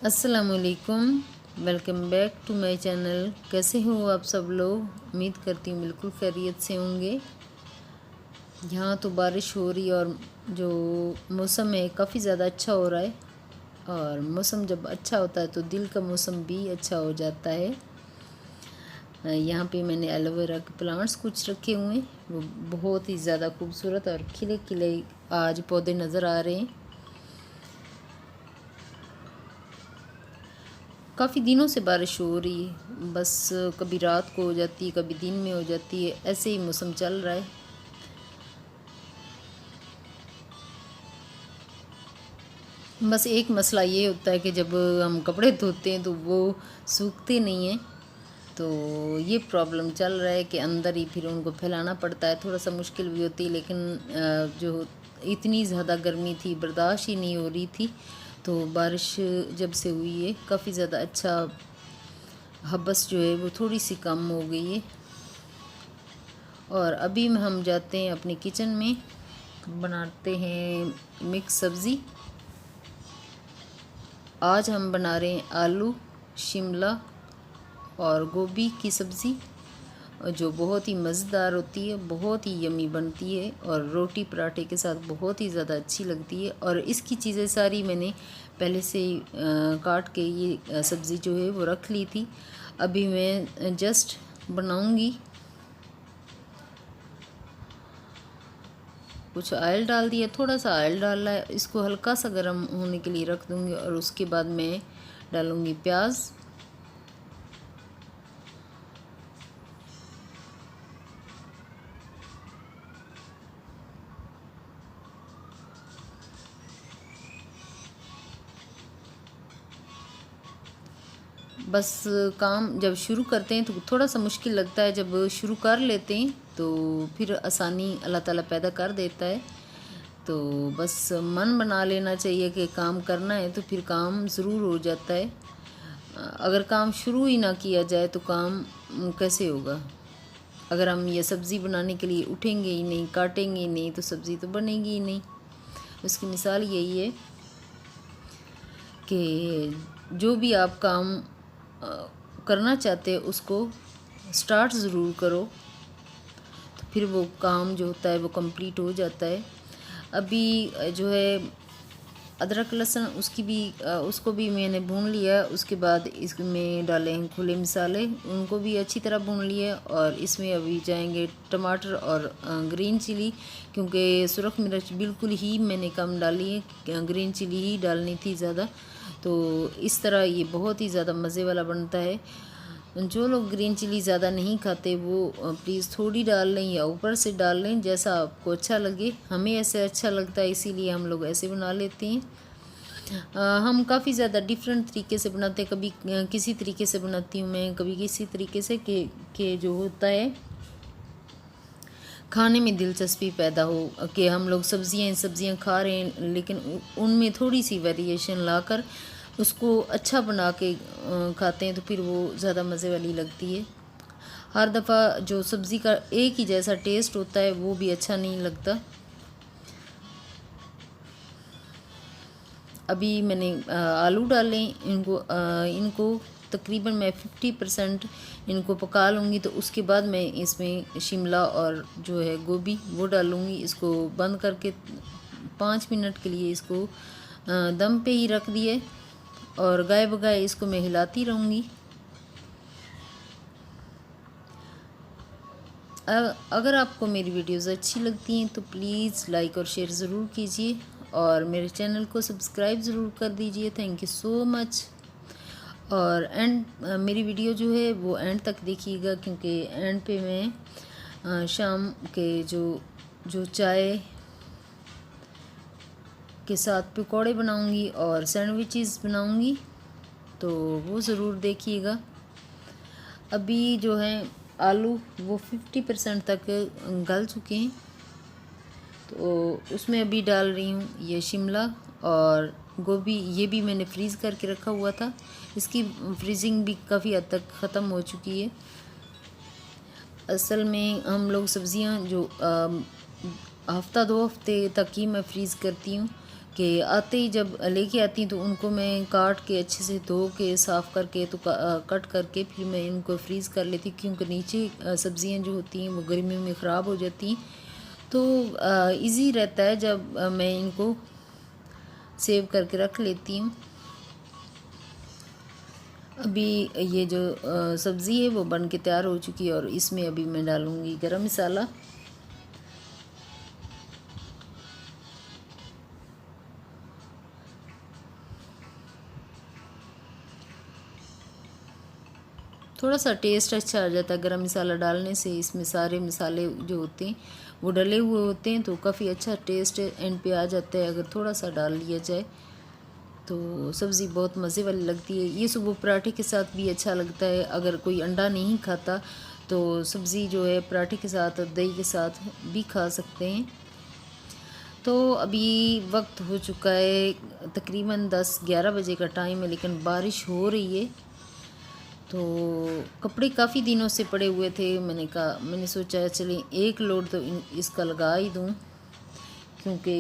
अस्सलामुअलैकुम, welcome back to my channel. कैसे हो आप सब लोग? उम्मीद करती हूँ बिल्कुल खैरियत से होंगे। यहाँ तो बारिश हो रही और जो मौसम है काफ़ी ज़्यादा अच्छा हो रहा है। और मौसम जब अच्छा होता है तो दिल का मौसम भी अच्छा हो जाता है। यहाँ पे मैंने एलोवेरा के प्लांट्स कुछ रखे हुए हैं, वो बहुत ही ज़्यादा खूबसूरत और खिले खिले आज पौधे नज़र आ रहे हैं। काफ़ी दिनों से बारिश हो रही है, बस कभी रात को हो जाती है, कभी दिन में हो जाती है, ऐसे ही मौसम चल रहा है। बस एक मसला ये होता है कि जब हम कपड़े धोते हैं तो वो सूखते नहीं हैं, तो ये प्रॉब्लम चल रहा है कि अंदर ही फिर उनको फैलाना पड़ता है। थोड़ा सा मुश्किल भी होती है, लेकिन जो इतनी ज़्यादा गर्मी थी बर्दाश्त ही नहीं हो रही थी, तो बारिश जब से हुई है काफ़ी ज़्यादा अच्छा हबस जो है वो थोड़ी सी कम हो गई है। और अभी हम जाते हैं अपने किचन में, बनाते हैं मिक्स सब्ज़ी। आज हम बना रहे हैं आलू, शिमला और गोभी की सब्ज़ी, जो बहुत ही मज़ेदार होती है, बहुत ही यमी बनती है और रोटी पराठे के साथ बहुत ही ज़्यादा अच्छी लगती है। और इसकी चीज़ें सारी मैंने पहले से काट के ये सब्ज़ी जो है वो रख ली थी। अभी मैं जस्ट बनाऊंगी। कुछ ऑयल डाल दिया, थोड़ा सा ऑयल डाला है, इसको हल्का सा गर्म होने के लिए रख दूंगी और उसके बाद मैं डालूंगी प्याज। बस काम जब शुरू करते हैं तो थोड़ा सा मुश्किल लगता है, जब शुरू कर लेते हैं तो फिर आसानी अल्लाह ताला पैदा कर देता है। तो बस मन बना लेना चाहिए कि काम करना है तो फिर काम ज़रूर हो जाता है। अगर काम शुरू ही ना किया जाए तो काम कैसे होगा? अगर हम ये सब्ज़ी बनाने के लिए उठेंगे ही नहीं, काटेंगे ही नहीं, तो सब्ज़ी तो बनेगी ही नहीं। उसकी मिसाल यही है कि जो भी आप काम करना चाहते हैं उसको स्टार्ट ज़रूर करो, तो फिर वो काम जो होता है वो कंप्लीट हो जाता है। अभी जो है अदरक लहसुन उसको भी मैंने भून लिया। उसके बाद इसमें डाले हैं खुले मसाले, उनको भी अच्छी तरह भून लिए। और इसमें अभी जाएंगे टमाटर और ग्रीन चिली, क्योंकि सुरख मिर्च बिल्कुल ही मैंने कम डाली है, ग्रीन चिली ही डालनी थी ज़्यादा। तो इस तरह ये बहुत ही ज़्यादा मज़े वाला बनता है। जो लोग ग्रीन चिली ज़्यादा नहीं खाते वो प्लीज़ थोड़ी डाल लें या ऊपर से डाल लें, जैसा आपको अच्छा लगे। हमें ऐसे अच्छा लगता है, इसीलिए हम लोग ऐसे बना लेते हैं। हम काफ़ी ज़्यादा डिफरेंट तरीके से बनाते हैं। कभी किसी तरीके से बनाती हूँ मैं, कभी किसी तरीके से के जो होता है खाने में दिलचस्पी पैदा हो कि हम लोग सब्जियां खा रहे हैं, लेकिन उनमें थोड़ी सी वेरिएशन लाकर उसको अच्छा बना के खाते हैं, तो फिर वो ज़्यादा मज़े वाली लगती है। हर दफ़ा जो सब्ज़ी का एक ही जैसा टेस्ट होता है वो भी अच्छा नहीं लगता। अभी मैंने आलू डाले, इनको तकरीबन मैं 50% इनको पका लूँगी। तो उसके बाद मैं इसमें शिमला और जो है गोभी वो डालूँगी। इसको बंद करके 5 मिनट के लिए इसको दम पे ही रख दिए और गाए बगाए इसको मैं हिलाती रहूँगी। अगर आपको मेरी वीडियोस अच्छी लगती हैं तो प्लीज़ लाइक और शेयर ज़रूर कीजिए और मेरे चैनल को सब्सक्राइब ज़रूर कर दीजिए। Thank you so much. और मेरी वीडियो जो है वो एंड तक देखिएगा, क्योंकि एंड पे मैं शाम के जो चाय के साथ पकौड़े बनाऊंगी और सैंडविचेस बनाऊंगी, तो वो ज़रूर देखिएगा। अभी जो है आलू वो 50% तक गल चुके हैं, तो उसमें अभी डाल रही हूँ ये शिमला और गोभी। ये भी मैंने फ्रीज़ करके रखा हुआ था, इसकी फ्रीजिंग भी काफ़ी हद तक ख़त्म हो चुकी है। असल में हम लोग सब्ज़ियाँ जो हफ़्ता 2 हफ़्ते तक ही मैं फ्रीज़ करती हूँ, कि आते ही जब लेके आती तो उनको मैं काट के अच्छे से धो के साफ़ करके तो कट करके फिर मैं इनको फ्रीज़ कर लेती, क्योंकि नीचे सब्ज़ियाँ जो होती हैं वो गर्मियों में ख़राब हो जाती हैं। तो इजी रहता है जब मैं इनको सेव करके रख लेती हूँ। अभी ये जो सब्ज़ी है वो बन के तैयार हो चुकी है और इसमें अभी मैं डालूँगी गरम मसाला। थोड़ा सा टेस्ट अच्छा आ जाता है गरम मसाला डालने से। इसमें सारे मसाले जो होते हैं वो डले हुए होते हैं, तो काफ़ी अच्छा टेस्ट एंड पे आ जाता है अगर थोड़ा सा डाल लिया जाए। तो सब्ज़ी बहुत मज़े वाली लगती है। ये सुबह पराठे के साथ भी अच्छा लगता है। अगर कोई अंडा नहीं खाता तो सब्ज़ी जो है पराठे के साथ दही के साथ भी खा सकते हैं। तो अभी वक्त हो चुका है तकरीबन 10-11 बजे का टाइम है, लेकिन बारिश हो रही है। तो कपड़े काफ़ी दिनों से पड़े हुए थे, मैंने सोचा चलिए एक लोड तो इसका लगा ही दूँ, क्योंकि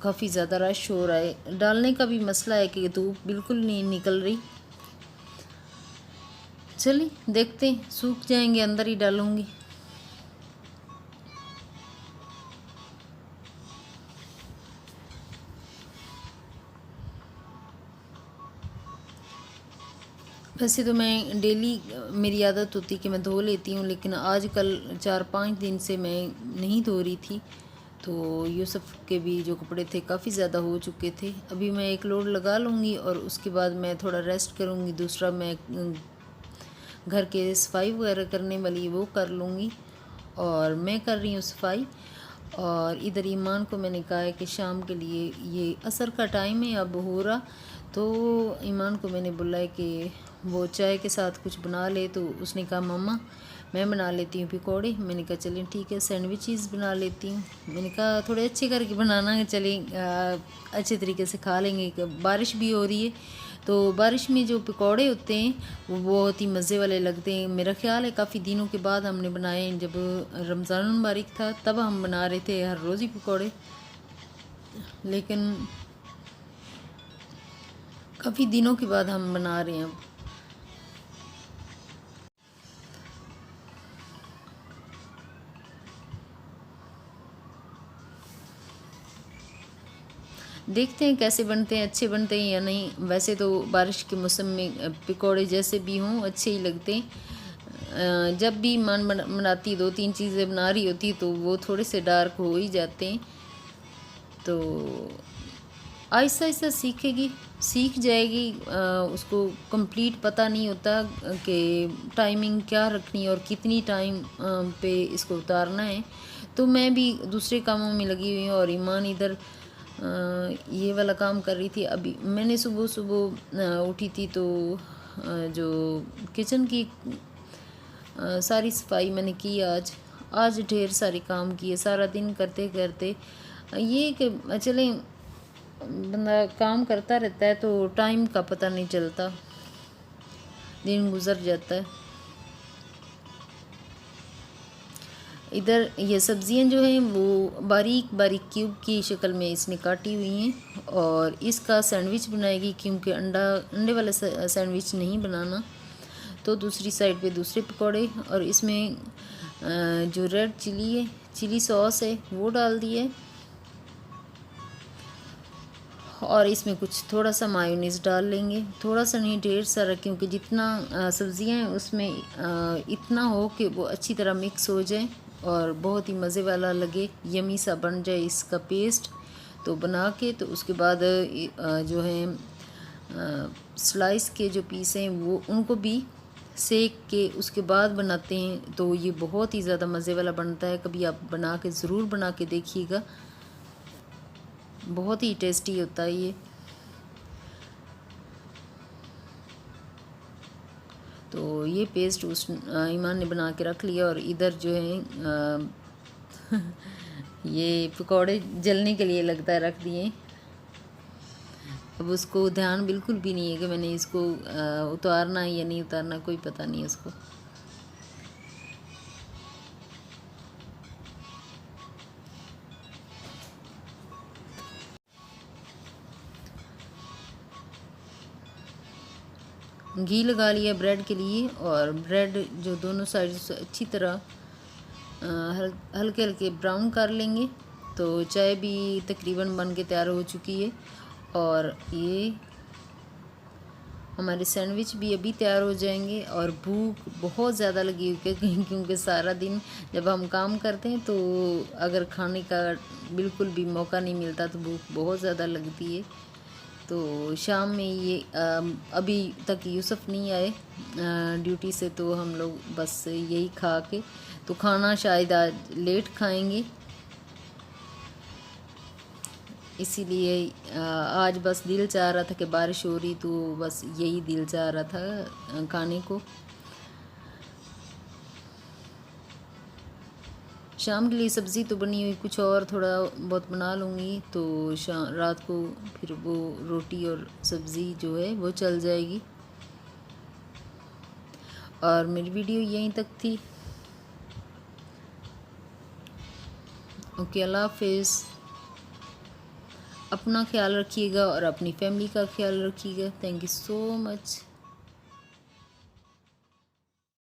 काफ़ी ज़्यादा रश हो रहा है। डालने का भी मसला है कि धूप बिल्कुल नहीं निकल रही। चलिए देखते हैं, सूख जाएंगे अंदर ही डालूँगी। वैसे तो मैं डेली मेरी आदत होती कि मैं धो लेती हूँ, लेकिन आजकल 4-5 दिन से मैं नहीं धो रही थी। तो यूसुफ के भी जो कपड़े थे काफ़ी ज़्यादा हो चुके थे। अभी मैं एक लोड लगा लूँगी और उसके बाद मैं थोड़ा रेस्ट करूँगी। दूसरा मैं घर के सफाई वगैरह करने वाली वो कर लूँगी, और मैं कर रही हूँ सफाई। और इधर ईमान को मैंने कहा है कि शाम के लिए ये असर का टाइम है अब हो रहा, तो ईमान को मैंने बुलाया कि वो चाय के साथ कुछ बना ले। तो उसने कहा मम्मा मैं बना लेती हूँ पकौड़े। मैंने कहा चलें ठीक है, सैंडविचेस बना लेती हूँ। मैंने कहा थोड़े अच्छे करके बनाना, चलें अच्छे तरीके से खा लेंगे। बारिश भी हो रही है, तो बारिश में जो पकौड़े होते हैं वो बहुत ही मज़े वाले लगते हैं। मेरा ख़्याल है काफ़ी दिनों के बाद हमने बनाए, जब रमज़ान मुबारक था तब हम बना रहे थे हर रोज़ ही पकौड़े, लेकिन काफ़ी दिनों के बाद हम बना रहे हैं अब। देखते हैं कैसे बनते हैं, अच्छे बनते हैं या नहीं। वैसे तो बारिश के मौसम में पकौड़े जैसे भी हों अच्छे ही लगते हैं। जब भी मन बनाती 2-3 चीज़ें बना रही होती तो वो थोड़े से डार्क हो ही जाते हैं। तो आहिस्ता आहिस्ता सीखेगी, सीख जाएगी। उसको कंप्लीट पता नहीं होता कि टाइमिंग क्या रखनी है और कितनी टाइम पे इसको उतारना है। तो मैं भी दूसरे कामों में लगी हुई हूँ और ईमान इधर ये वाला काम कर रही थी। अभी मैंने सुबह सुबह उठी थी तो जो किचन की सारी सफाई मैंने की। आज ढेर सारे काम किए सारा दिन करते करते। ये कि चलें बंदा काम करता रहता है तो टाइम का पता नहीं चलता, दिन गुजर जाता है। इधर ये सब्जियां जो हैं वो बारीक बारीक क्यूब की शक्ल में इसने काटी हुई हैं और इसका सैंडविच बनाएगी, क्योंकि अंडे वाला सैंडविच नहीं बनाना। तो दूसरी साइड पे दूसरे पकौड़े, और इसमें जो रेड चिली है, चिली सॉस है वो डाल दिए, और इसमें कुछ थोड़ा सा मायोनीज़ डाल लेंगे। थोड़ा सा नहीं ढेर सारा, क्योंकि जितना सब्ज़ियाँ हैं उसमें इतना हो कि वो अच्छी तरह मिक्स हो जाए और बहुत ही मज़े वाला लगे, यमी सा बन जाए इसका पेस्ट। तो बना के तो उसके बाद जो है स्लाइस के जो पीस हैं वो उनको भी सेक के उसके बाद बनाते हैं। तो ये बहुत ही ज़्यादा मज़े वाला बनता है। कभी आप बना के ज़रूर बना के देखिएगा, बहुत ही टेस्टी होता है ये। तो ये पेस्ट उस ईमान ने बना के रख लिया, और इधर जो है ये पकौड़े जलने के लिए लगता है रख दिए। अब उसको ध्यान बिल्कुल भी नहीं है कि मैंने इसको उतारना है या नहीं उतारना, कोई पता नहीं है उसको। घी लगा लिया ब्रेड के लिए, और ब्रेड जो दोनों साइड से अच्छी तरह हल्के हल्के ब्राउन कर लेंगे। तो चाय भी तकरीबन बन के तैयार हो चुकी है, और ये हमारे सैंडविच भी अभी तैयार हो जाएंगे। और भूख बहुत ज़्यादा लगी हुई है क्योंकि सारा दिन जब हम काम करते हैं तो अगर खाने का बिल्कुल भी मौका नहीं मिलता तो भूख बहुत ज़्यादा लगती है। तो शाम में ये अभी तक यूसुफ नहीं आए ड्यूटी से, तो हम लोग बस यही खा के, तो खाना शायद आज लेट खाएंगे, इसीलिए आज बस दिल चाह रहा था कि बारिश हो रही, तो बस यही दिल चाह रहा था खाने को। शाम के लिए सब्ज़ी तो बनी हुई, कुछ और थोड़ा बहुत बना लूँगी, तो रात को फिर वो रोटी और सब्ज़ी जो है वो चल जाएगी। और मेरी वीडियो यहीं तक थी। ओके, अल्लाह हाफिज़। अपना ख्याल रखिएगा और अपनी फैमिली का ख्याल रखिएगा। Thank you so much.